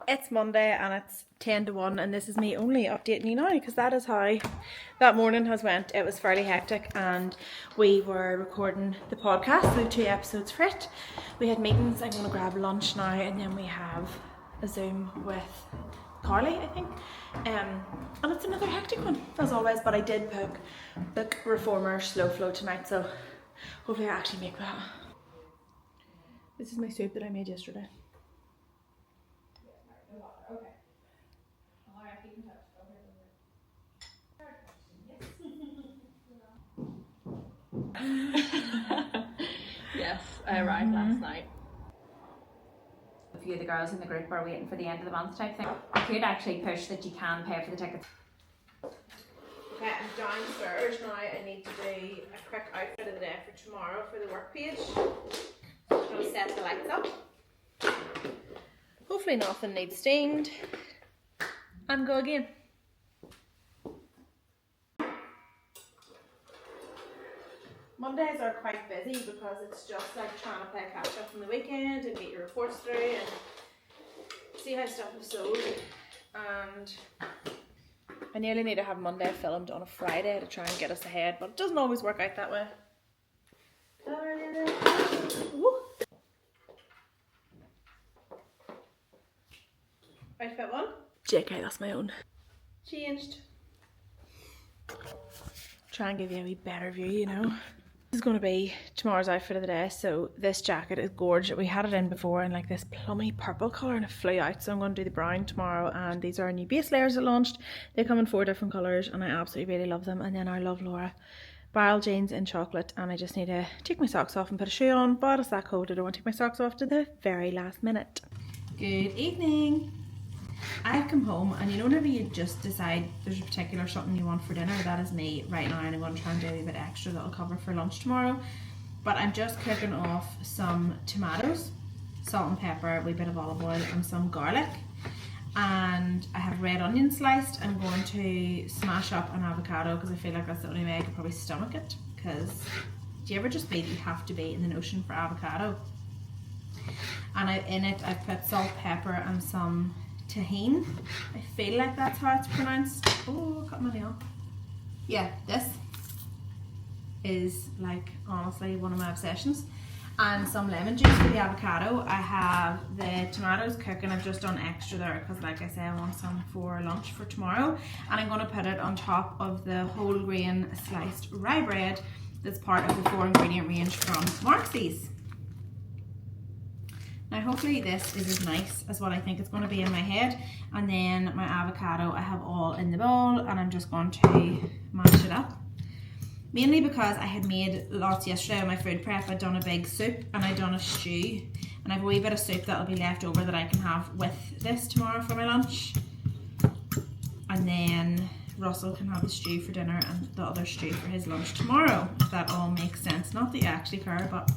It's Monday and it's 10 to 1 and this is me only updating you now because that is how that morning has went. It was fairly hectic and we were recording the podcast, so 2 episodes for it. We had meetings. I'm going to grab lunch now and then we have a Zoom with Carly, I think. And it's another hectic one as always, but I did book Reformer Slow Flow tonight, so hopefully I actually make that. This is my soup that I made yesterday. Okay. Alright, keep in touch. Yes, I arrived last night. A few of the girls in the group are waiting for the end of the month type thing. I could actually push that you can pay for the tickets. Okay, I'm downstairs now. I need to do a quick outfit of the day for tomorrow for the work page. I'm going to set the lights up. Hopefully nothing needs stained. And go again. Mondays are quite busy because it's just like trying to play catch up from the weekend and get your reports through and see how stuff is sold. And I nearly need to have Monday filmed on a Friday to try and get us ahead, but it doesn't always work out that way. Woo. Outfit 1. JK, that's my own. Changed. Try and give you a wee better view, you know. This is going to be tomorrow's outfit of the day. So this jacket is gorgeous. We had it in before in like this plummy purple colour and it flew out. So I'm going to do the brown tomorrow, and these are our new base layers that launched. They come in 4 different colours and I absolutely really love them. And then our Love Laura barrel jeans in chocolate, and I just need to take my socks off and put a shoe on, but it's that cold I don't want to take my socks off to the very last minute. Good evening. I've come home, and you know whenever you just decide there's a particular something you want for dinner, that is me right now, and I'm going to try and do a bit extra that'll cover for lunch tomorrow. But I'm just cooking off some tomatoes, salt and pepper, a wee bit of olive oil and some garlic, and I have red onion sliced. I'm going to smash up an avocado because I feel like that's the only way I could probably stomach it, because do you ever just feel you have to be in the notion for avocado? And in it I've put salt, pepper and some tahine. I feel like that's how it's pronounced. Oh, cut my nail. Yeah, this is like honestly one of my obsessions. And some lemon juice for the avocado. I have the tomatoes cooking. I've just done extra there because like I say I want some for lunch for tomorrow, and I'm going to put it on top of the whole grain sliced rye bread that's part of the 4 ingredient range from Marxies. Now hopefully this is as nice as what I think it's going to be in my head. And then my avocado I have all in the bowl, and I'm just going to mash it up. Mainly because I had made lots yesterday on my food prep. I'd done a big soup and I'd done a stew. And I have a wee bit of soup that'll be left over that I can have with this tomorrow for my lunch. And then Russell can have the stew for dinner and the other stew for his lunch tomorrow, if that all makes sense. Not that you actually care, but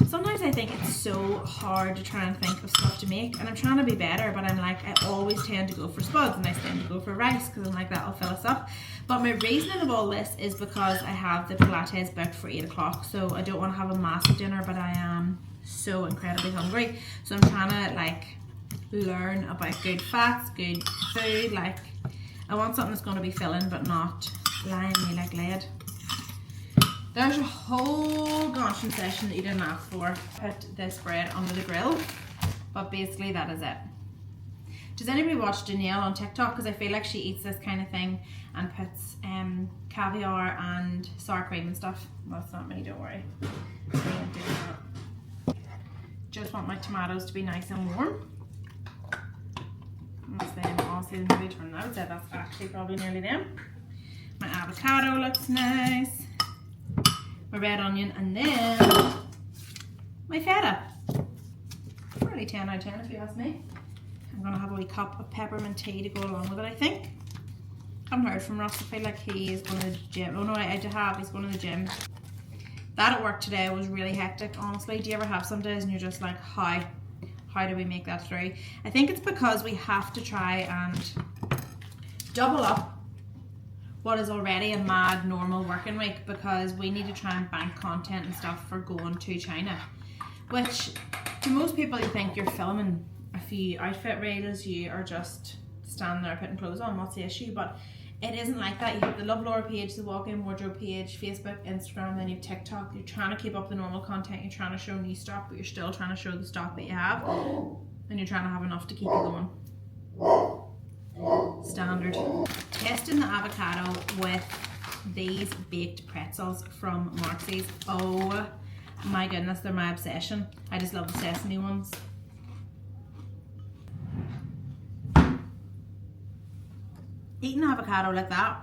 sometimes I think it's so hard to try and think of stuff to make, and I'm trying to be better, but I'm like, I always tend to go for spuds and I tend to go for rice because I'm like, that'll fill us up. But my reasoning of all this is because I have the Pilates booked for 8 o'clock, so I don't want to have a massive dinner, but I am so incredibly hungry. So I'm trying to like learn about good fats, good food. Like I want something that's going to be filling but not lying me like lead. There's a whole goshing session that you didn't ask for. Put this bread under the grill, but basically that is it. Does anybody watch Danielle on TikTok? Because I feel like she eats this kind of thing and puts caviar and sour cream and stuff. Well, that's not me, don't worry. I don't do that. Just want my tomatoes to be nice and warm. And then honestly, maybe turn that. I would say that's actually probably nearly them. My avocado looks nice. My red onion, and then my feta. Really 10 out of 10 if you ask me. I'm going to have a wee cup of peppermint tea to go along with it, I think. Haven't heard from Ross. I feel like he is going to the gym. Oh no, I do have. He's going to the gym. That at work today was really hectic, honestly. Do you ever have some days and you're just like, how do we make that through? I think it's because we have to try and double up what is already a mad normal working week, because we need to try and bank content and stuff for going to China, which to most people you think you're filming a few outfit reels, you are just standing there putting clothes on, what's the issue? But it isn't like that. You have the Love Laura page, the walk-in wardrobe page, Facebook, Instagram, then you have TikTok. You're trying to keep up the normal content, you're trying to show new stock, but you're still trying to show the stock that you have, and you're trying to have enough to keep you going. Standard. Testing the avocado with these baked pretzels from Marxie's. Oh my goodness, they're my obsession. I just love the sesame ones. Eating avocado like that,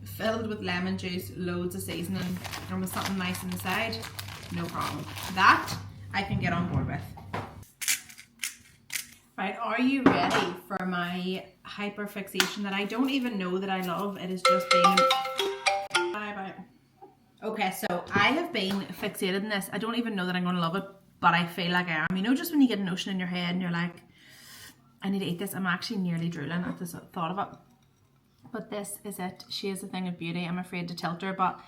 filled with lemon juice, loads of seasoning, and with something nice on the side, no problem. That I can get on board with. Right, are you ready for my hyper fixation that I don't even know that I love? It has just been... Bye. Okay, so I have been fixated in this. I don't even know that I'm going to love it, but I feel like I am. You know, just when you get a notion in your head and you're like, I need to eat this. I'm actually nearly drooling at the thought of it. But this is it. She is a thing of beauty. I'm afraid to tilt her, but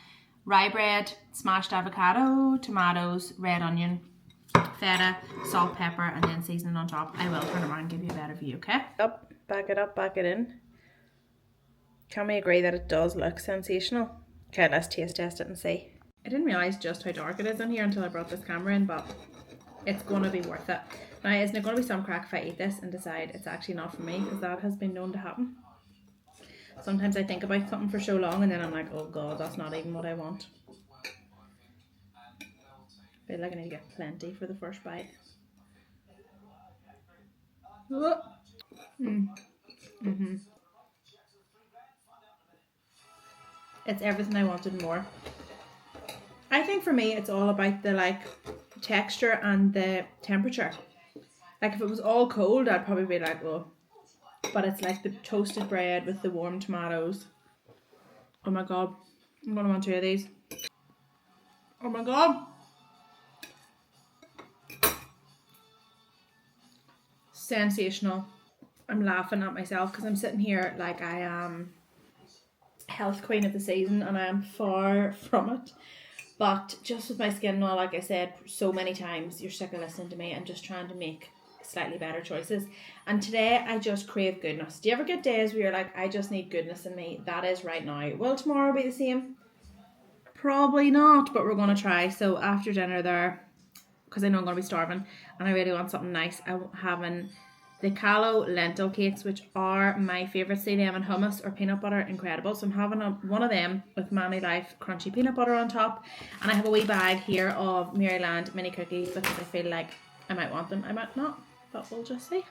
rye bread, smashed avocado, tomatoes, red onion, feta, salt, pepper, and then seasoning on top. I will turn around and give you a better view, okay? Up, back it in. Can we agree that it does look sensational? Okay, let's taste test it and see. I didn't realise just how dark it is in here until I brought this camera in, but it's going to be worth it. Now, isn't it going to be some crack if I eat this and decide it's actually not for me? Because that has been known to happen. Sometimes I think about something for so long and then I'm like, oh god, that's not even what I want. I feel like I need to get plenty for the first bite. It's everything I wanted and more. I think for me it's all about the texture and the temperature. Like if it was all cold I'd probably be like, oh. But it's like the toasted bread with the warm tomatoes. Oh my god, I'm gonna want 2 of these. Oh my god. Sensational. I'm laughing at myself because I'm sitting here like I am health queen of the season and I am far from it. But just with my skin and all, like I said so many times, you're sick of listening to me and just trying to make slightly better choices. And today I just crave goodness. Do you ever get days where you're like, I just need goodness in me? That is right now. Will tomorrow be the same? Probably not, but we're going to try. So after dinner there, because I know I'm going to be starving and I really want something nice, I'm having the callo lentil cakes, which are my favourite. See them in hummus or peanut butter, incredible. So I'm having one of them with Manny Life crunchy peanut butter on top, and I have a wee bag here of Maryland mini cookies because I feel like I might want them, I might not, but we'll just see.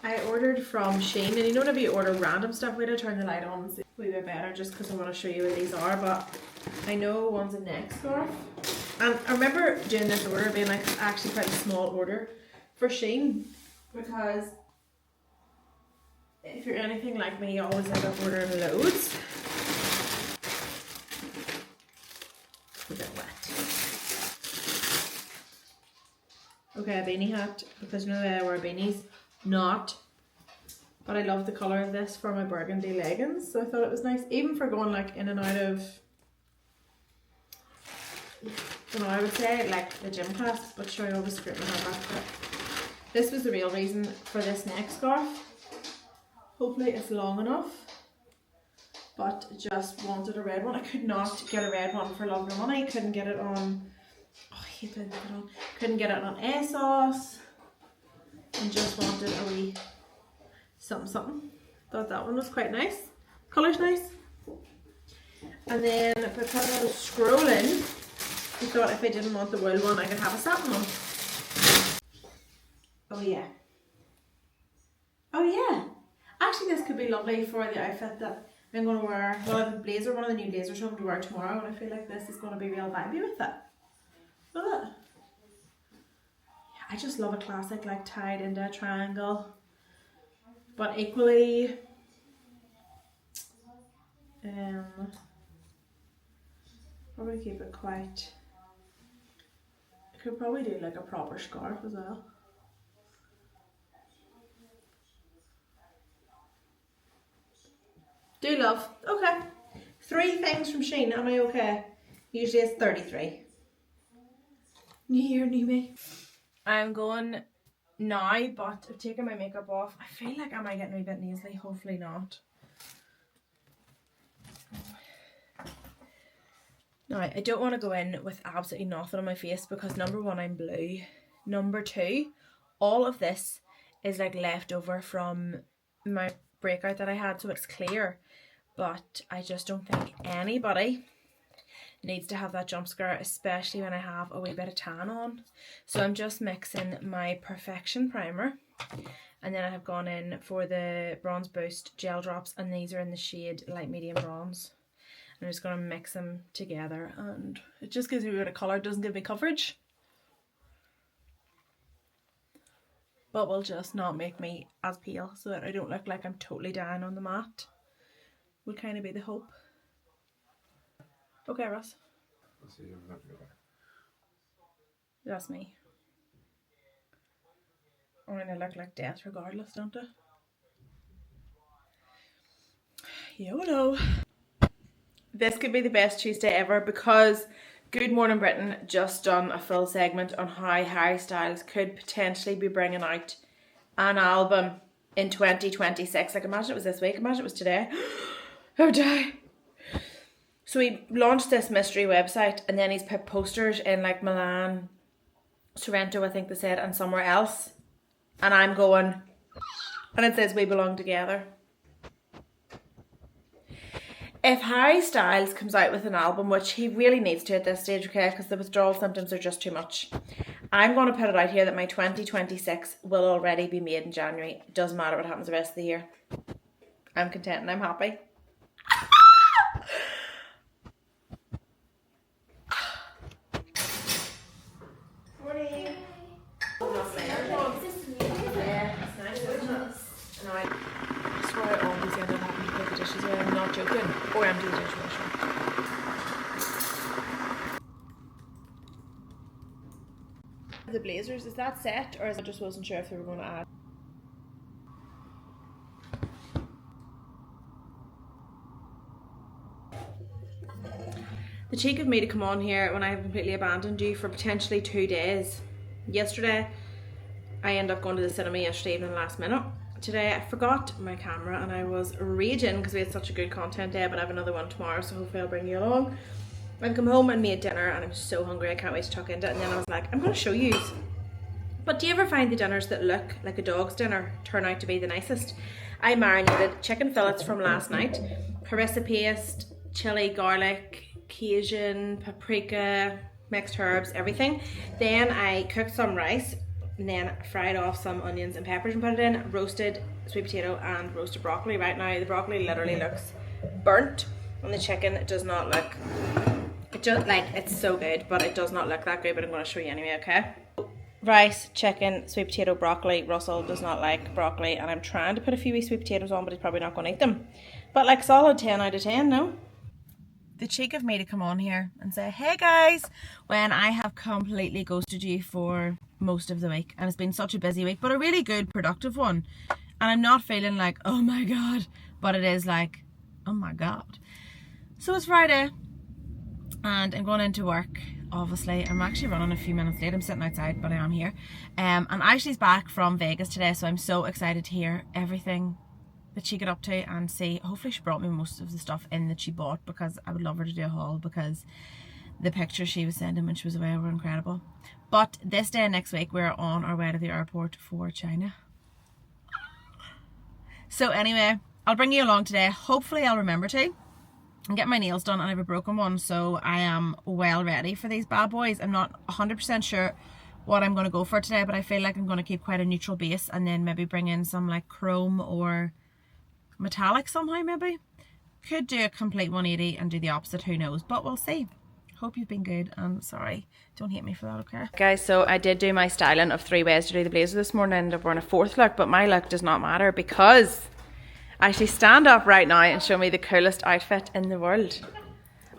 I ordered from Shein, and you know whenever you order random stuff, we're going to turn the light on and see a wee bit better just because I want to show you what these are, but I know one's a neck scarf. And I remember doing this order being like actually quite a small order for Shein, because if you're anything like me, you always end up ordering loads. A bit wet. Okay, a beanie hat, because you know the way I wear beanies. Not. But I love the colour of this for my burgundy leggings, so I thought it was nice, even for going like in and out of, you know, I would say like the gym class, but sure I always scrape my hair back. But this was the real reason for this neck scarf. Hopefully it's long enough, but just wanted a red one. I could not get a red one for love nor money. Couldn't get it on, oh I hate to put it on, couldn't get it on ASOS, and just wanted a wee something. Thought that one was quite nice. Colour's nice. And then because I was scrolling, I thought if I didn't want the wool one I could have a satin one. Oh yeah. Oh yeah. Actually this could be lovely for the outfit that I'm going to wear. Well, I have a blazer, one of the new blazers I'm going to wear tomorrow, and I feel like this is going to be real vibey with it. Look at it. I just love a classic like tied into a triangle, but equally probably keep it quite, I could probably do like a proper scarf as well. Do love. Okay, 3 things from Shein. Am I okay? Usually it's 33. New year, new me. I'm going now, but I've taken my makeup off. I feel like am I getting a wee bit nasally? Hopefully not. Now, I don't want to go in with absolutely nothing on my face because number one, I'm blue. Number two, all of this is like leftover from my breakout that I had, so it's clear. But I just don't think anybody needs to have that jump scare, especially when I have a wee bit of tan on. So I'm just mixing my Perfection primer, and then I have gone in for the Bronze Boost gel drops, and these are in the shade light medium bronze. I'm just going to mix them together, and it just gives me a bit of colour. It doesn't give me coverage, but will just not make me as pale, so that I don't look like I'm totally down on the mat. Would kind of be the hope. Okay, Ross. That's me. I mean, I look like death regardless, don't I? YOLO. This could be the best Tuesday ever because Good Morning Britain just done a full segment on how Harry Styles could potentially be bringing out an album in 2026. Like, imagine it was this week, imagine it was today. I would die. So he launched this mystery website, and then he's put posters in like Milan, Sorrento, I think they said, and somewhere else. And I'm going, and it says we belong together. If Harry Styles comes out with an album, which he really needs to at this stage, okay, because the withdrawal symptoms are just too much, I'm going to put it out here that my 2026 will already be made in January. It doesn't matter what happens the rest of the year. I'm content and I'm happy. Morning. I swear I always end up having to put the dishes away. I'm not joking. Or empty the dishwasher. The blazers, is that set, or is I just wasn't sure if they were going to add? The cheek of me to come on here when I have completely abandoned you for potentially 2 days. Yesterday, I ended up going to the cinema yesterday evening last minute. Today I forgot my camera and I was raging because we had such a good content day, but I have another one tomorrow, so hopefully I'll bring you along. I've come home and made dinner and I'm so hungry, I can't wait to tuck into it. And then I was like, I'm going to show you. But do you ever find the dinners that look like a dog's dinner turn out to be the nicest? I marinated chicken fillets from last night, harissa paste, chili, garlic, Cajun, paprika, mixed herbs, everything. Then I cooked some rice and then fried off some onions and peppers and put it in, roasted sweet potato and roasted broccoli. Right now the broccoli literally looks burnt and the chicken does not look, it just like, it's so good, but it does not look that good, but I'm going to show you anyway, okay? Rice, chicken, sweet potato, broccoli. Russell does not like broccoli and I'm trying to put a few wee sweet potatoes on, but he's probably not going to eat them. But like solid 10 out of 10, no? The cheek of me to come on here and say, hey guys, when I have completely ghosted you for most of the week. And it's been such a busy week, but a really good, productive one. And I'm not feeling like, oh my God, but it is like, oh my God. So it's Friday and I'm going into work. Obviously, I'm actually running a few minutes late. I'm sitting outside, but I am here. And Ashley's back from Vegas today, so I'm so excited to hear everything that she got up to and see. Hopefully she brought me most of the stuff in that she bought, because I would love her to do a haul, because the pictures she was sending when she was away were incredible. But this day and next week we're on our way to the airport for China. So anyway, I'll bring you along today. Hopefully I'll remember to and get my nails done, and I have a broken one, so I am well ready for these bad boys. I'm not 100% sure what I'm going to go for today, but I feel like I'm going to keep quite a neutral base and then maybe bring in some like chrome or metallic somehow maybe. Could do a complete 180 and do the opposite, who knows, but we'll see. Hope you've been good, and sorry, don't hate me for that, okay? Guys, so I did do my styling of 3 ways to do the blazer this morning. I ended up wearing a 4th look, but my look does not matter because I actually stand up right now and show me the coolest outfit in the world.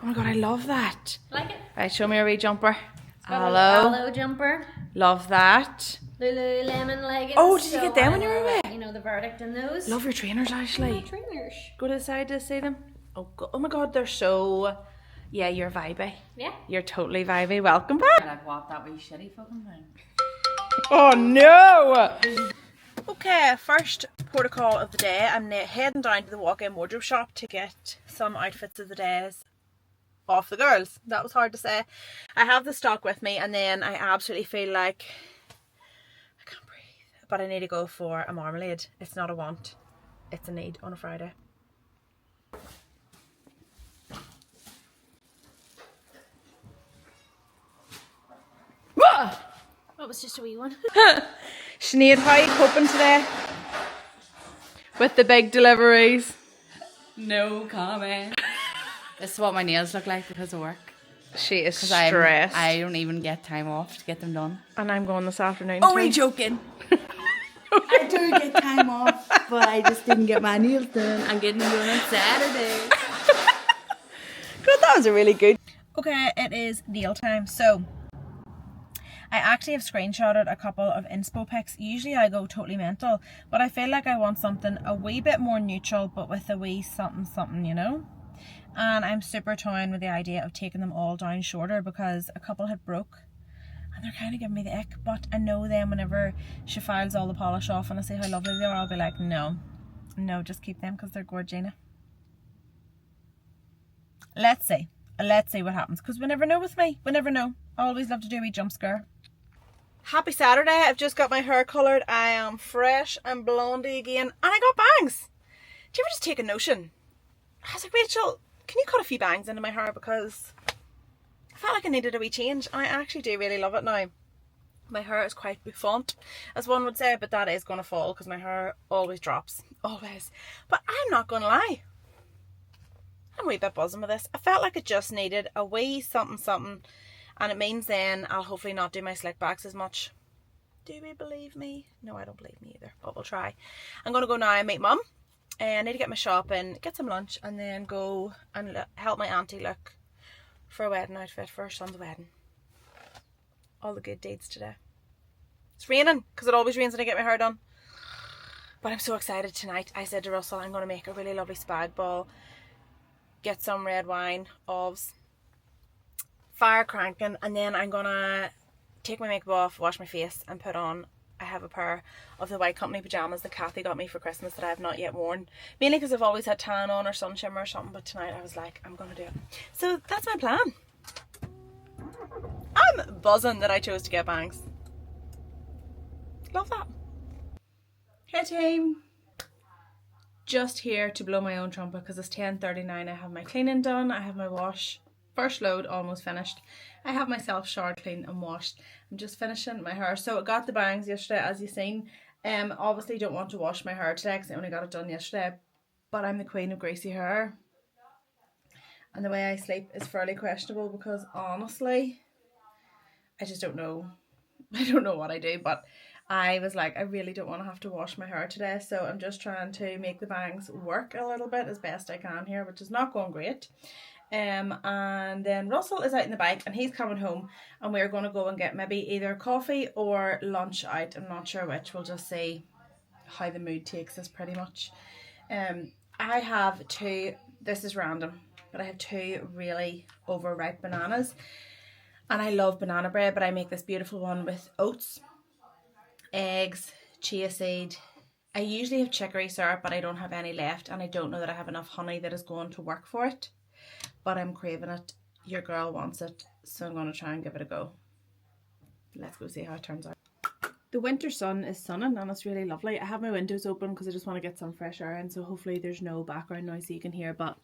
Oh my God, I love that. Like it? Right, show me a wee jumper. Hello. Hello jumper. Love that. Lululemon leggings. Oh, did you get them when you were away? You know the verdict in those. Love your trainers, Ashley. My trainers. Go to the side to see them. Oh my God, they're so... Yeah, you're vibey. Yeah. You're totally vibey. Welcome back. Like what, that wee shitty fucking thing? Oh no! Okay, first protocol of the day. I'm heading down to the walk-in wardrobe shop to get some outfits of the days off the girls. That was hard to say. I have the stock with me, and then I absolutely feel like I can't breathe, but I need to go for a marmalade. It's not a want, it's a need on a Friday. That was just a wee one. Sinead, how are you coping today with the big deliveries? No comment. This is what my nails look like because of work. She is stressed. I don't even get time off to get them done. And I'm going this afternoon. Only too. joking. I do get time off, but I just didn't get my nails done. I'm getting them done on Saturday. God, that was a really good. Okay, it is nail time. So I actually have screenshotted a couple of inspo pics. Usually I go totally mental, but I feel like I want something a wee bit more neutral, but with a wee something something, you know? And I'm super toying with the idea of taking them all down shorter because a couple had broke and they're kind of giving me the ick. But I know then whenever she files all the polish off and I say how lovely they are, I'll be like, no, just keep them because they're gorgeous. Let's see what happens, because we never know with me. We never know. I always love to do a wee jump scare. Happy Saturday. I've just got my hair coloured. I am fresh and blondie again. And I got bangs. Do you ever just take a notion? I was like, Rachel, can you cut a few bangs into my hair, because I felt like I needed a wee change. And I actually do really love it now. My hair is quite bouffant, as one would say, but that is going to fall because my hair always drops. Always. But I'm not going to lie. I'm a wee bit buzzing with this. I felt like it just needed a wee something something, and it means then I'll hopefully not do my slick backs as much. Do we believe me? No, I don't believe me either, but we'll try. I'm going to go now and meet mum. I need to get my shopping, get some lunch, and then go and help my auntie look for a wedding outfit for her son's wedding. All the good deeds today. It's raining, because it always rains when I get my hair done. But I'm so excited tonight. I said to Russell, I'm going to make a really lovely spag bol, get some red wine, ovs, fire cranking, and then I'm going to take my makeup off, wash my face, and put on, I have a pair of the White Company pyjamas that Kathy got me for Christmas that I have not yet worn. Mainly because I've always had tan on or sun shimmer or something, but tonight I was like, I'm going to do it. So that's my plan. I'm buzzing that I chose to get bangs. Love that. Hey team. Just here to blow my own trumpet because it's 10:39. I have my cleaning done. I have my wash. First load almost finished. I have myself showered, clean and washed. I'm just finishing my hair. So I got the bangs yesterday, as you've seen. Obviously don't want to wash my hair today because I only got it done yesterday. But I'm the queen of greasy hair. And the way I sleep is fairly questionable because honestly, I just don't know. I don't know what I do, but I was like, I really don't want to have to wash my hair today, so I'm just trying to make the bangs work a little bit as best I can here, which is not going great. And then Russell is out in the bike and he's coming home, and we're going to go and get maybe either coffee or lunch out. I'm not sure which. We'll just see how the mood takes us pretty much. I have two, this is random, but I have two really overripe bananas. And I love banana bread, but I make this beautiful one with oats, eggs, chia seed. I usually have chicory syrup, but I don't have any left, and I don't know that I have enough honey that is going to work for it. But I'm craving it. Your girl wants it, so I'm going to try and give it a go. Let's go see how it turns out. The winter sun is sunning and it's really lovely. I have my windows open because I just want to get some fresh air in, so hopefully there's no background noise so you can hear. But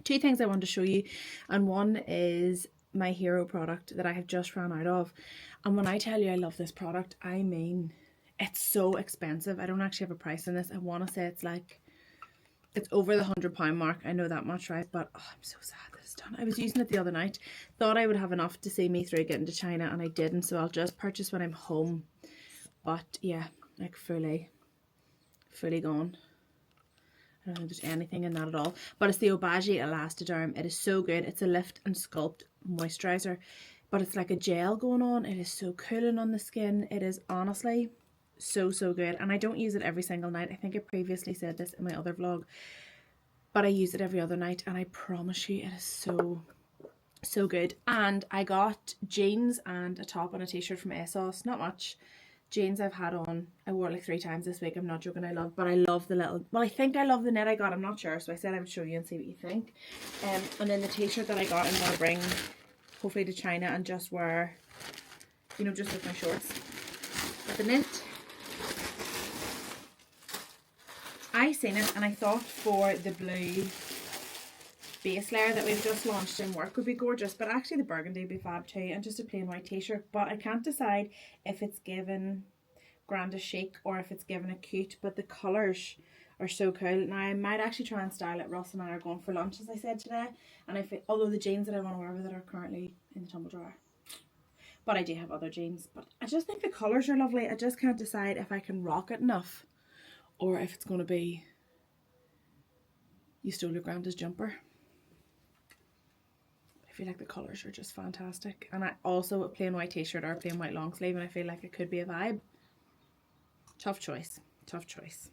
two things I want to show you, and one is my hero product that I have just ran out of. And when I tell you I love this product, I mean it's so expensive. I don't actually have a price on this. I want to say it's over the £100 mark. I know that much, right? But oh, I'm so sad that it's done. I was using it the other night, thought I would have enough to see me through getting to China, and I didn't, so I'll just purchase when I'm home. But yeah, like fully gone. I don't think there's anything in that at all. But it's the Obagi Elastiderm. It is so good. It's a lift and sculpt moisturizer, but it's like a gel going on. It is so cooling on the skin. It is honestly so good. And I don't use it every single night. I think I previously said this in my other vlog, but I use it every other night, and I promise you it is so good. And I got jeans and a top and a t-shirt from ASOS. Not much, jeans I've had on. I wore it like 3 times this week. I'm not joking. I love the little, well, I think I love the knit I got. I'm not sure. So I said I would show you and see what you think. And then the t-shirt that I got, I'm going to bring hopefully to China and just wear, you know, just with my shorts. But the knit, I seen it and I thought for the blue base layer that we've just launched in work would be gorgeous, but actually the burgundy would be fab too, and just a plain white t-shirt. But I can't decide if it's given grand a chic or if it's given a cute, but the colours are so cool. Now I might actually try and style it. Ross and I are going for lunch, as I said today, and I feel, although the jeans that I want to wear with it are currently in the tumble dryer, but I do have other jeans. But I just think the colours are lovely. I just can't decide if I can rock it enough or if it's going to be you stole your granda's jumper. I feel like the colours are just fantastic, and I also a plain white t-shirt or a plain white long sleeve, and I feel like it could be a vibe. Tough choice, tough choice.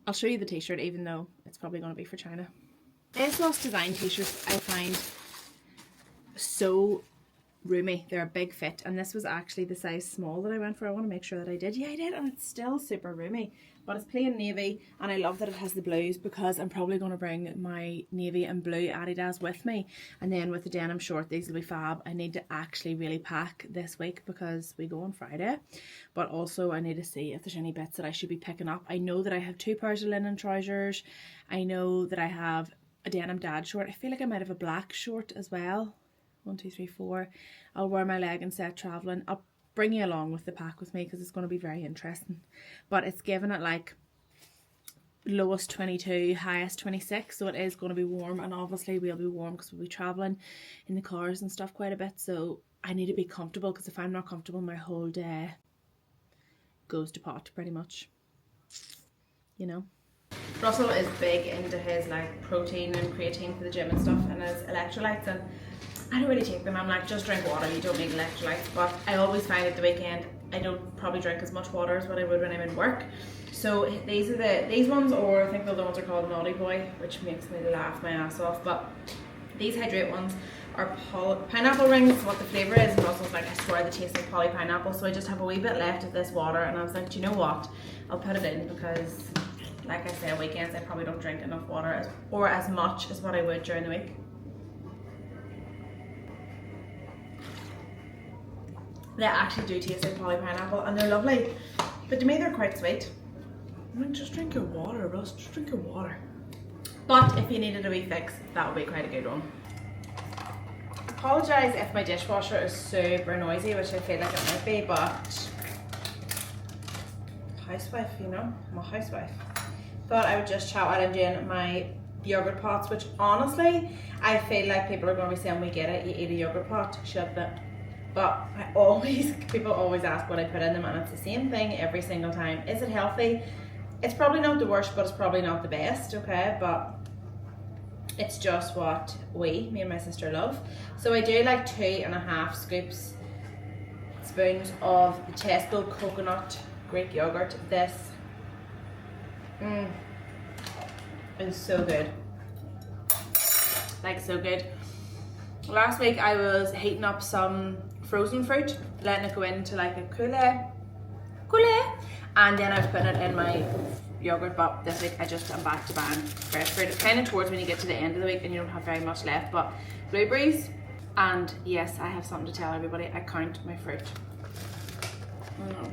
I'll show you the t-shirt even though it's probably going to be for China. ASOS design t-shirts I find so roomy. They're a big fit, and this was actually the size small that I went for. I want to make sure that I did. Yeah, I did, and it's still super roomy, but it's plain navy, and I love that it has the blues because I'm probably going to bring my navy and blue Adidas with me, and then with the denim short, these will be fab. I need to actually really pack this week because we go on Friday, but also I need to see if there's any bits that I should be picking up. I know that I have 2 pairs of linen trousers. I know that I have a denim dad short. I feel like I might have a black short as well. 1, 2, 3, 4. I'll wear my leggings set traveling. I'll bring you along with the pack with me because it's going to be very interesting. But it's given at like lowest 22, highest 26, so it is going to be warm, and obviously we'll be warm because we'll be traveling in the cars and stuff quite a bit. So I need to be comfortable, because if I'm not comfortable, my whole day goes to pot pretty much, you know. Russell is big into his like protein and creatine for the gym and stuff, and his electrolytes, and I don't really take them. I'm like, just drink water, you don't need electrolytes. But I always find at the weekend I don't probably drink as much water as what I would when I'm in work. So these are these ones, or I think the other ones are called Naughty Boy, which makes me laugh my ass off. But these hydrate ones are pineapple rings. What the flavour is, and Russell's like, I swear they taste like poly pineapple. So I just have a wee bit left of this water, and I was like, do you know what? I'll put it in, because like I said, weekends I probably don't drink enough water or as much as what I would during the week. They actually do taste like poly pineapple, and they're lovely, but to me they're quite sweet. I'm like, just drink your water, Russ, just drink your water. But if you needed a wee fix, that would be quite a good one. Apologise if my dishwasher is super noisy, which I feel like it might be, but housewife, you know, I'm a housewife. Thought I would just chat while I'm doing my yogurt pots, which honestly, I feel like people are going to be saying, we get it, you eat a yogurt pot, shut that. But people always ask what I put in them, and it's the same thing every single time. Is it healthy? It's probably not the worst, but it's probably not the best, okay? But it's just what me and my sister love. So I do like 2.5 spoons of the Tesco coconut Greek yogurt. This is so good. Like, so good. Last week I was heating up some frozen fruit, letting it go into like a coulis, and then I was putting it in my yogurt. But this week I just am back to buying fresh fruit. It's kind of towards when you get to the end of the week and you don't have very much left. But blueberries, and yes, I have something to tell everybody, I count my fruit.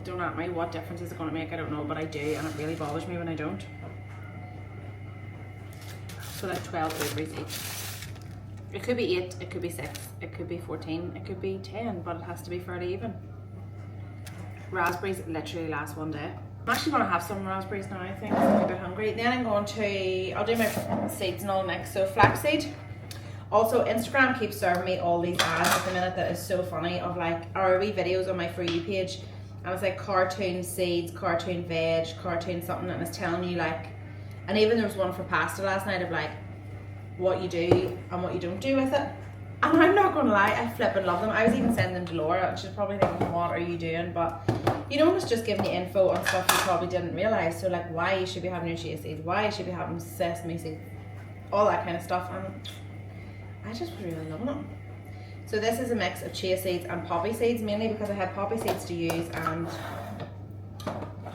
Don't ask me what difference is it going to make, I don't know, but I do, and it really bothers me when I don't. So like 12 blueberries each. It could be 8, it could be 6, it could be 14, it could be 10, but it has to be fairly even. Raspberries literally last one day. I'm actually going to have some raspberries now, I think, I'm a bit hungry. Then I'm going to, I'll do my seeds and all next. So flaxseed. Also, Instagram keeps serving me all these ads at the minute that is so funny, of like, our wee videos on my For You page, and it's like cartoon seeds, cartoon veg, cartoon something, and it's telling you like, and even there was one for pasta last night of like, what you do and what you don't do with it. And I'm not gonna lie, I flippin' love them. I was even sending them to Laura, and she's probably thinking, what are you doing? But you know, it's just giving you info on stuff you probably didn't realise. So like, why you should be having your chia seeds, why you should be having sesame seeds, all that kind of stuff. And I just was really loving it. So this is a mix of chia seeds and poppy seeds, mainly because I had poppy seeds to use and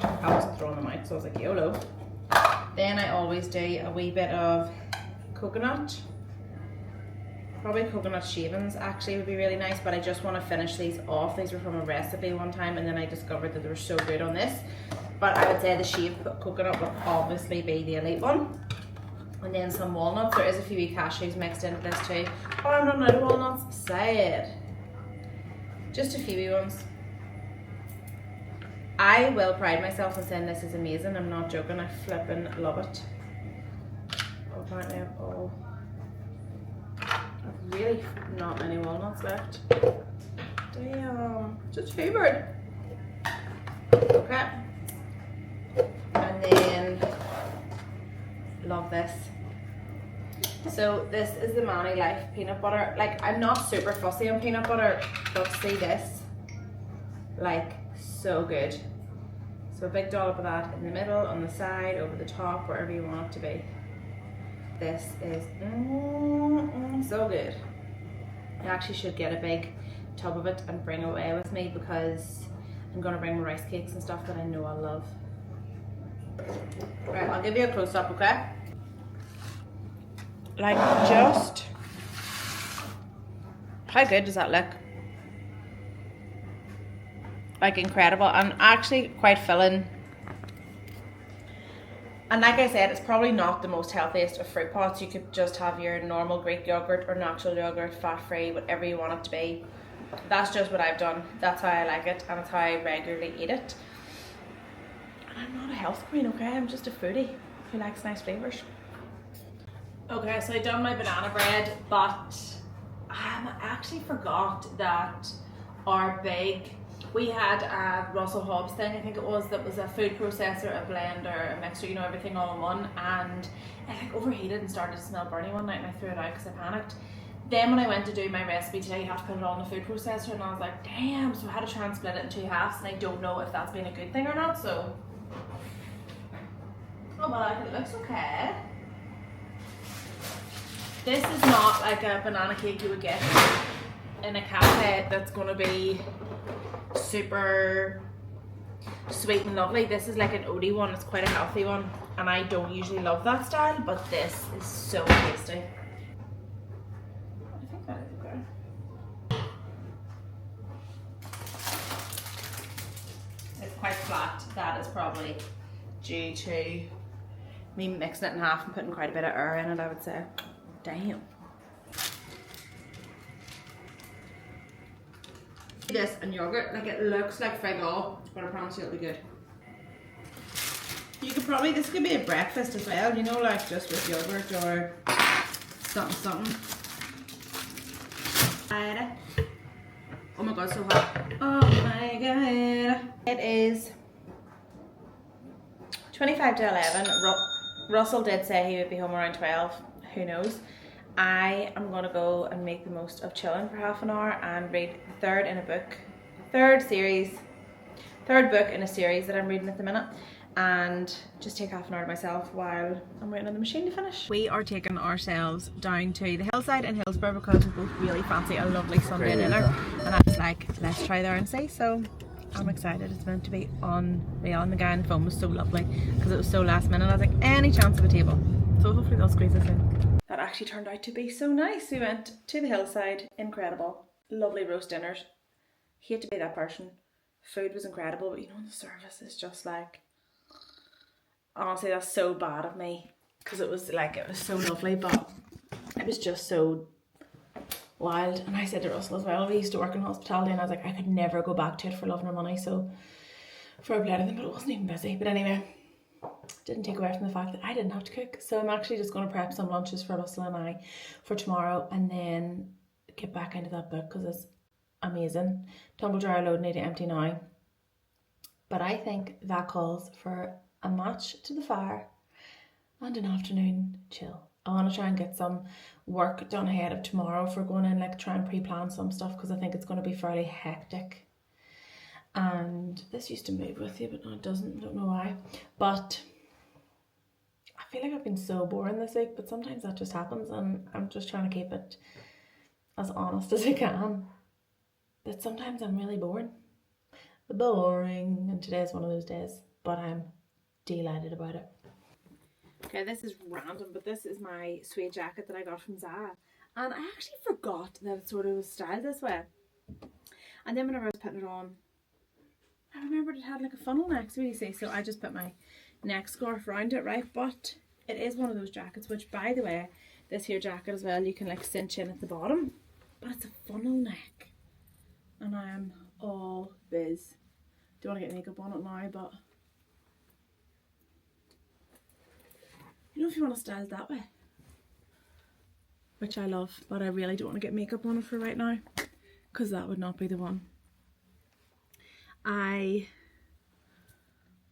I wasn't throwing them out, so I was like, YOLO. Then I always do a wee bit of coconut. Probably coconut shavings actually would be really nice, but I just want to finish these off. These were from a recipe one time and then I discovered that they were so good on this. But I would say the shaved coconut would obviously be the elite one. And then some walnuts. There is a few wee cashews mixed into this too. Oh, I'm running out of walnuts. Sad. Just a few wee ones. I will pride myself on saying this is amazing. I'm not joking. I flipping love it. Oh, apparently I've really not many walnuts left. Damn. Just fevered. Okay. And then love this. So this is the Manny Life peanut butter. Like, I'm not super fussy on peanut butter, but see this, like, so good. So a big dollop of that in the middle, on the side, over the top, wherever you want it to be. This is so good. I actually should get a big tub of it and bring it away with me because I'm gonna bring my rice cakes and stuff that I know I love. Right, I'll give you a close up, okay? Like, just how good does that look? Like, incredible, and actually quite filling. And like I said, it's probably not the most healthiest of fruit pots. You could just have your normal Greek yogurt or natural yogurt, fat-free, whatever you want it to be. That's just what I've done. That's how I like it, and it's how I regularly eat it. And I'm not a health queen, okay? I'm just a foodie who likes nice flavours. Okay, so I done my banana bread, but I actually forgot that our big, we had a Russell Hobbs thing, I think it was, that was a food processor, a blender, a mixer, you know, everything all in one, and it like overheated and started to smell burny one night and I threw it out because I panicked. Then when I went to do my recipe today, you have to put it all in the food processor, and I was like, damn, so I had to try and split it in 2 halves, and I don't know if that's been a good thing or not, so. Oh, well, it looks okay. This is not like a banana cake you would get in a cafe that's going to be super sweet and lovely. This is like an oaty one. It's quite a healthy one, and I don't usually love that style, but this is so tasty. I think that is okay. It's quite flat. That is probably due to me mixing it in half and putting quite a bit of air in it, I would say. Damn. This and yogurt, like, it looks like frig, but I promise you it'll be good. You could probably, this could be a breakfast as well, you know, like just with yogurt or something. Oh my god, so hot. Oh my god. It is 25 to 11. Russell did say he would be home around 12. Who knows? I am gonna go and make the most of chilling for half an hour and read the third book in a series that I'm reading at the minute, and just take half an hour to myself while I'm waiting on the machine to finish. We are taking ourselves down to the hillside in Hillsborough because we both really fancy a lovely Sunday dinner, and I was like, let's try there and see. So I'm excited. It's meant to be unreal, and the guy on the phone was so lovely because it was so last minute. I was like, any chance of a table? So hopefully they'll squeeze us in. That actually turned out to be so nice. We went to the hillside, incredible, lovely roast dinners. Hate to be that person. Food was incredible, but you know, the service is just like, honestly, that's so bad of me because it was so lovely, but it was just so wild. And I said to Russell as well, we used to work in hospitality, and I was like, I could never go back to it for love nor money, so fair play to them, but it wasn't even busy. But anyway, didn't take away from the fact that I didn't have to cook. So I'm actually just going to prep some lunches for Russell and I for tomorrow, and then get back into that book because it's amazing. Tumble dryer load need to empty now. But I think that calls for a match to the fire and an afternoon chill. I want to try and get some work done ahead of tomorrow if we're going in, like try and pre-plan some stuff, because I think it's going to be fairly hectic. And this used to move with you, but now it doesn't. I don't know why. But I feel like I've been so boring this week, but sometimes that just happens, and I'm just trying to keep it as honest as I can. But sometimes I'm really boring. And today's one of those days. But I'm delighted about it. Okay, this is random, but this is my suede jacket that I got from Zara. And I actually forgot that it sort of was styled this way. And then whenever I was putting it on, I remembered it had like a funnel neck, so you see. So I just put my neck scarf around it, right? But it is one of those jackets, which by the way, this here jacket as well, you can like cinch in at the bottom. But it's a funnel neck. And I am all biz. Don't want to get makeup on it now, but you know, if you want to style it that way, which I love, but I really don't want to get makeup on it for right now, because that would not be the one. I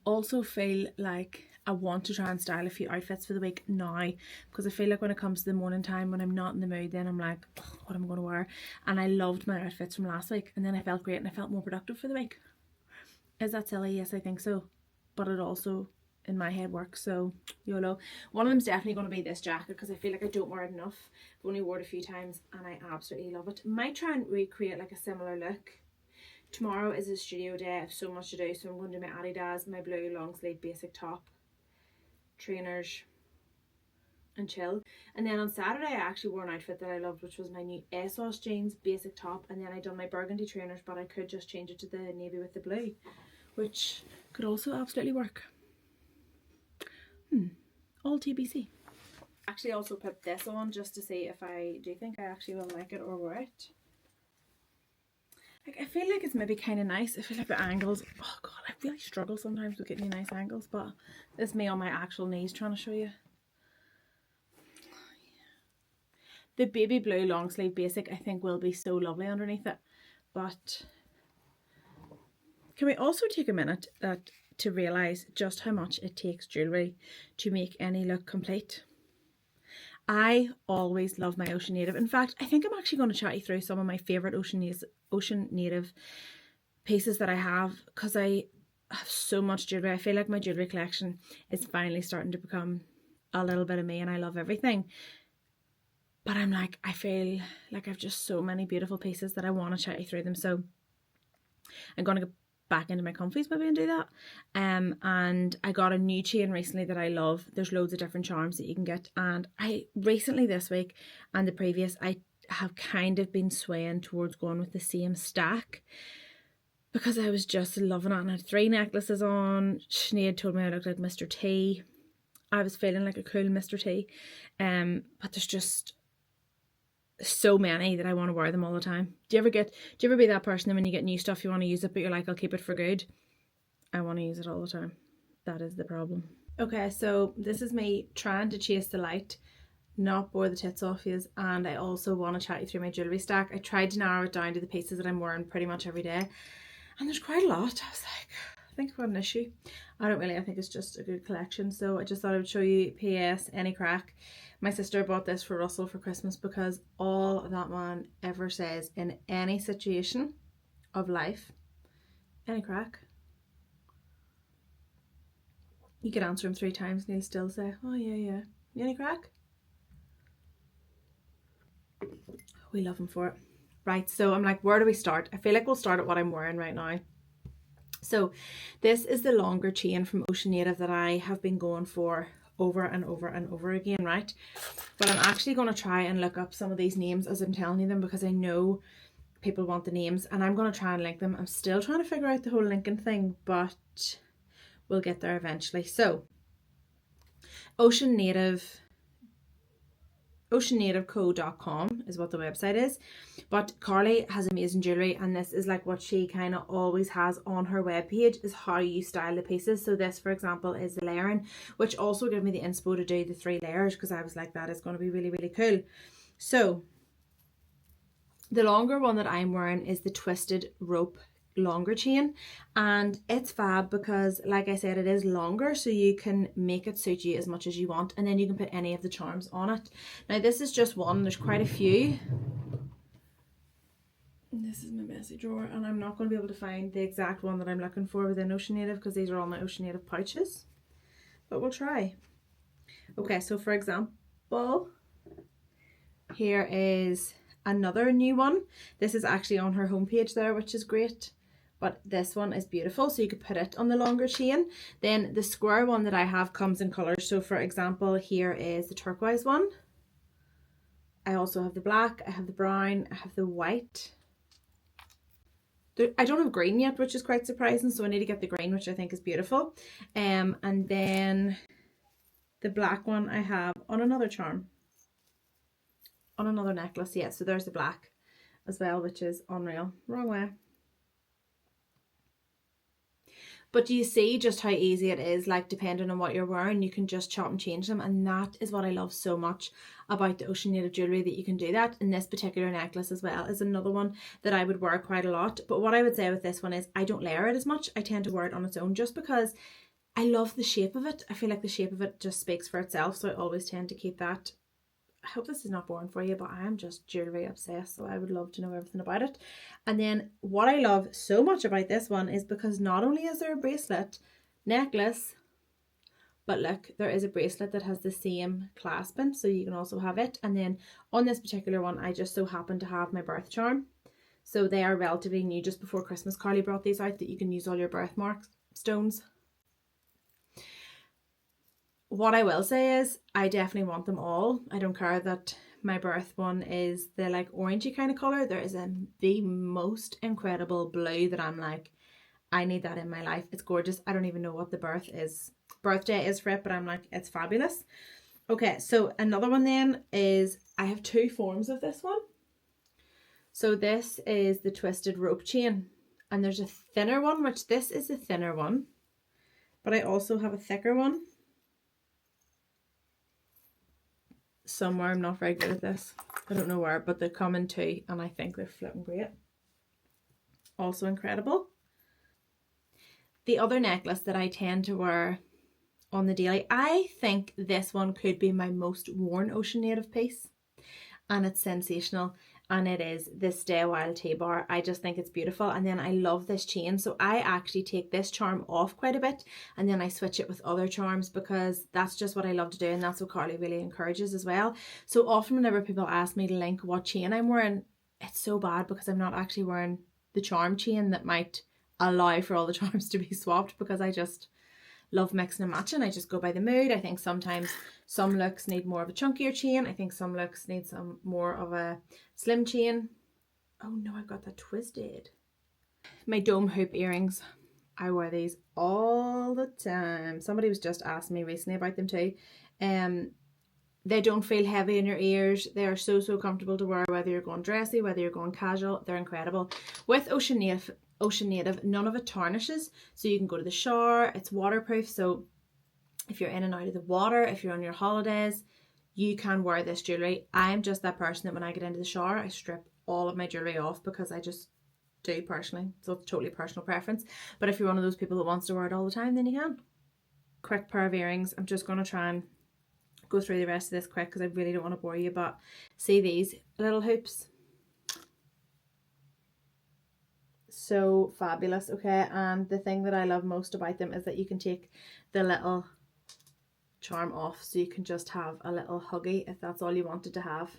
also feel like I want to try and style a few outfits for the week now, because I feel like when it comes to the morning time, when I'm not in the mood, then I'm like, oh, what am I going to wear? And I loved my outfits from last week, and then I felt great and I felt more productive for the week. Is that silly? Yes, I think so. But it also, in my head, works, so YOLO. One of them's definitely going to be this jacket, because I feel like I don't wear it enough. I've only worn it a few times and I absolutely love it. Might try and recreate like a similar look. Tomorrow is a studio day. I have so much to do, so I'm going to do my Adidas, my blue long sleeve basic top, trainers, and chill. And then on Saturday I actually wore an outfit that I loved, which was my new ASOS jeans basic top, and then I done my burgundy trainers, but I could just change it to the navy with the blue, which could also absolutely work. All TBC. Actually also put this on just to see if I do think I actually will like it or wear it. Like, I feel like it's maybe kind of nice. I feel like the angles, oh god, I really struggle sometimes with getting nice angles, but this is me on my actual knees trying to show you. The baby blue long sleeve basic I think will be so lovely underneath it. But can we also take a minute to realise just how much it takes jewellery to make any look complete? I always love my Ocean Native. In fact, I think I'm actually going to chat you through some of my favourite Ocean Native pieces that I have, because I have so much jewellery. I feel like my jewellery collection is finally starting to become a little bit of me, and I love everything. But I'm like, I feel like I've just so many beautiful pieces that I want to chat you through them. So I'm going to go back into my comfies maybe and do that. And I got a new chain recently that I love. There's loads of different charms that you can get. And I recently this week and the previous, I have kind of been swaying towards going with the same stack, because I was just loving it. And I had 3 necklaces on. Sinead told me I looked like Mr. T. I was feeling like a cool Mr. T. But there's just so many that I want to wear them all the time. Do you ever be that person that when you get new stuff you want to use it, but you're like, I'll keep it for good? I want to use it all the time. That is the problem. Okay, so this is me trying to chase the light, not bore the tits off you, and I also want to chat you through my jewellery stack. I tried to narrow it down to the pieces that I'm wearing pretty much every day, and there's quite a lot. I was like, I think I've got an issue. I think it's just a good collection, so I just thought I would show you. PS, any crack. My sister bought this for Russell for Christmas, because all that man ever says in any situation of life, any crack, you could answer him 3 times and he'll still say, oh yeah, any crack? We love him for it. Right, so I'm like, where do we start? I feel like we'll start at what I'm wearing right now. So this is the longer chain from Ocean Native that I have been going for over and over and over again, right? But I'm actually going to try and look up some of these names as I'm telling you them, because I know people want the names, and I'm going to try and link them. I'm still trying to figure out the whole linking thing, but we'll get there eventually. So oceannativeco.com is what the website is, but Carly has amazing jewellery, and this is like what she kind of always has on her webpage, is how you style the pieces. So this, for example, is the layering, which also gave me the inspo to do the 3 layers, because I was like, that is going to be really, really cool. So the longer one that I'm wearing is the twisted rope longer chain, and it's fab because, like I said, it is longer, so you can make it suit you as much as you want, and then you can put any of the charms on it. Now this is just one, there's quite a few. This is my messy drawer, and I'm not going to be able to find the exact one that I'm looking for within Ocean Native, because these are all my Ocean Native pouches, but we'll try. Okay, so for example, here is another new one. This is actually on her homepage there, which is great. But this one is beautiful, so you could put it on the longer chain. Then the square one that I have comes in colours. So for example, here is the turquoise one. I also have the black, I have the brown, I have the white. I don't have green yet, which is quite surprising, so I need to get the green, which I think is beautiful. And then the black one I have on another charm, on another necklace. Yeah, so there's the black as well, which is unreal. Wrong way. But do you see just how easy it is? Like, depending on what you're wearing, you can just chop and change them. And that is what I love so much about the Ocean Native jewellery, that you can do that. And this particular necklace as well is another one that I would wear quite a lot. But what I would say with this one is I don't layer it as much. I tend to wear it on its own just because I love the shape of it. I feel like the shape of it just speaks for itself. So I always tend to keep that. I hope this is not boring for you, but I am just jewellery obsessed, so I would love to know everything about it. And then what I love so much about this one is because not only is there a bracelet, necklace, but look, there is a bracelet that has the same clasping, so you can also have it. And then on this particular one, I just so happen to have my birth charm. So they are relatively new, just before Christmas. Carly brought these out that you can use all your birthmark stones. What I will say is I definitely want them all. I don't care that my birth one is the like orangey kind of colour. There is the most incredible blue that I'm like, I need that in my life. It's gorgeous. I don't even know what the birthday is for it, but I'm like, it's fabulous. Okay, so another one then is, I have two forms of this one. So this is the twisted rope chain, and there's a thinner one, which this is the thinner one, but I also have a thicker one. Somewhere, I'm not very good at this. I don't know where, but they come in two, and I think they're flipping great. Also incredible. The other necklace that I tend to wear on the daily, I think this one could be my most worn Ocean Native piece, and it's sensational. And it is this Stay a While T-bar. I just think it's beautiful. And then I love this chain. So I actually take this charm off quite a bit, and then I switch it with other charms, because that's just what I love to do. And that's what Carly really encourages as well. So often whenever people ask me to link what chain I'm wearing, it's so bad because I'm not actually wearing the charm chain that might allow for all the charms to be swapped, because I just love mixing and matching. I just go by the mood. I think sometimes some looks need more of a chunkier chain. I think some looks need some more of a slim chain. Oh no, I've got that twisted. My dome hoop earrings. I wear these all the time. Somebody was just asking me recently about them too. They don't feel heavy in your ears. They are so comfortable to wear, whether you're going dressy, whether you're going casual. They're incredible. With Ocean Native, none of it tarnishes, so you can go to the shower. It's waterproof, so if you're in and out of the water, if you're on your holidays, you can wear this jewellery. I'm just that person that when I get into the shower, I strip all of my jewellery off, because I just do personally, so it's totally personal preference. But if you're one of those people that wants to wear it all the time, then you can. Quick pair of earrings. I'm just going to try and go through the rest of this quick because I really don't want to bore you, but see these little hoops? So fabulous. Okay, and the thing that I love most about them is that you can take the little charm off, so you can just have a little huggy if that's all you wanted to have.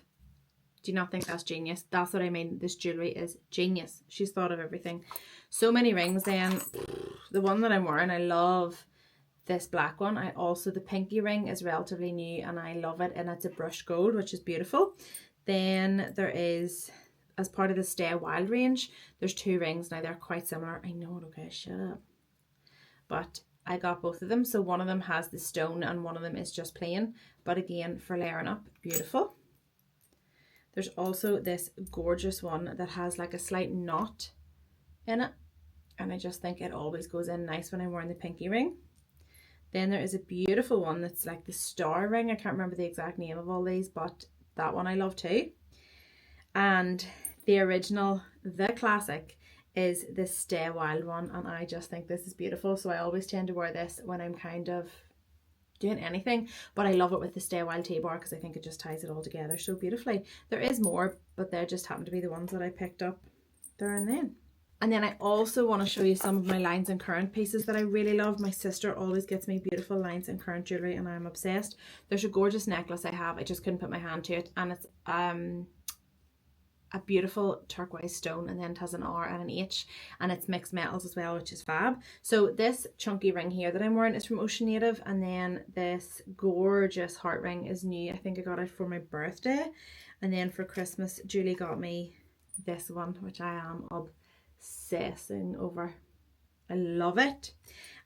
Do you not think that's genius? That's what I mean. This jewellery is genius. She's thought of everything. So many rings then. The one that I'm wearing, I love this black one. The pinky ring is relatively new and I love it, and it's a brushed gold, which is beautiful. Then there is, as part of the Stay a While range, there's two rings. Now they're quite similar. I know it, okay, shut up. But I got both of them. So one of them has the stone and one of them is just plain. But again, for layering up, beautiful. There's also this gorgeous one that has like a slight knot in it. And I just think it always goes in nice when I'm wearing the pinky ring. Then there is a beautiful one that's like the star ring. I can't remember the exact name of all these, but that one I love too. And the original, the classic, is this Stay a While one, and I just think this is beautiful. So I always tend to wear this when I'm kind of doing anything, but I love it with the Stay a While T-bar because I think it just ties it all together so beautifully. There is more, but they just happen to be the ones that I picked up there and then. And then I also want to show you some of my lines and current pieces that I really love. My sister always gets me beautiful lines and current jewellery and I'm obsessed. There's a gorgeous necklace I have. I just couldn't put my hand to it, and it's a beautiful turquoise stone, and then it has an R and an H, and it's mixed metals as well, which is fab. So this chunky ring here that I'm wearing is from Ocean Native, and then this gorgeous heart ring is new. I think I got it for my birthday, and then for Christmas Julie got me this one, which I am obsessing over. I love it.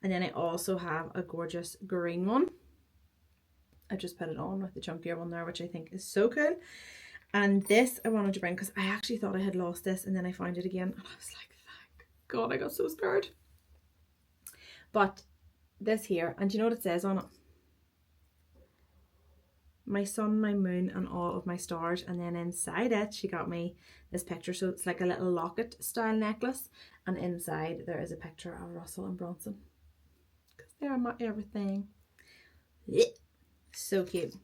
And then I also have a gorgeous green one. I just put it on with the chunkier one there, which I think is so cool. And this I wanted to bring because I actually thought I had lost this, and then I found it again, and I was like, thank God, I got so scared. But this here, and do you know what it says on it? My sun, my moon, and all of my stars. And then inside it, she got me this picture. So it's like a little locket style necklace, and inside there is a picture of Russell and Bronson, because they are my everything. So cute.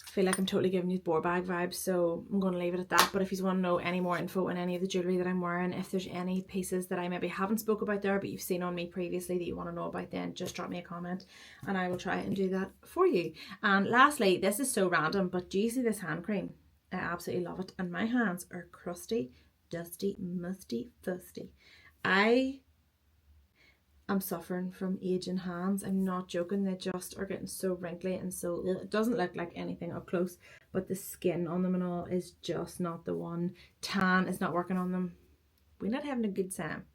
I feel like I'm totally giving you bore bag vibes, so I'm going to leave it at that. But if you want to know any more info on any of the jewellery that I'm wearing, if there's any pieces that I maybe haven't spoke about there but you've seen on me previously that you want to know about, then just drop me a comment and I will try and do that for you. And lastly, this is so random, but do you see this hand cream? I absolutely love it, and my hands are crusty, dusty, musty, fusty. I'm suffering from aging hands. I'm not joking. They just are getting so wrinkly and so, it doesn't look like anything up close, but the skin on them and all is just not the one. Tan is not working on them. We're not having a good time.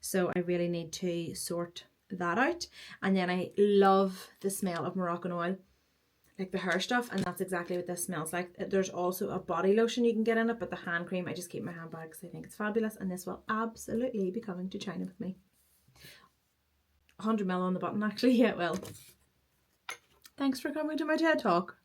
So I really need to sort that out. And then I love the smell of Moroccan oil, like the hair stuff, and that's exactly what this smells like. There's also a body lotion you can get in it, but the hand cream, I just keep in my handbag because I think it's fabulous, and this will absolutely be coming to China with me. 100 ml on the button actually, yeah, well. Thanks for coming to my TED Talk.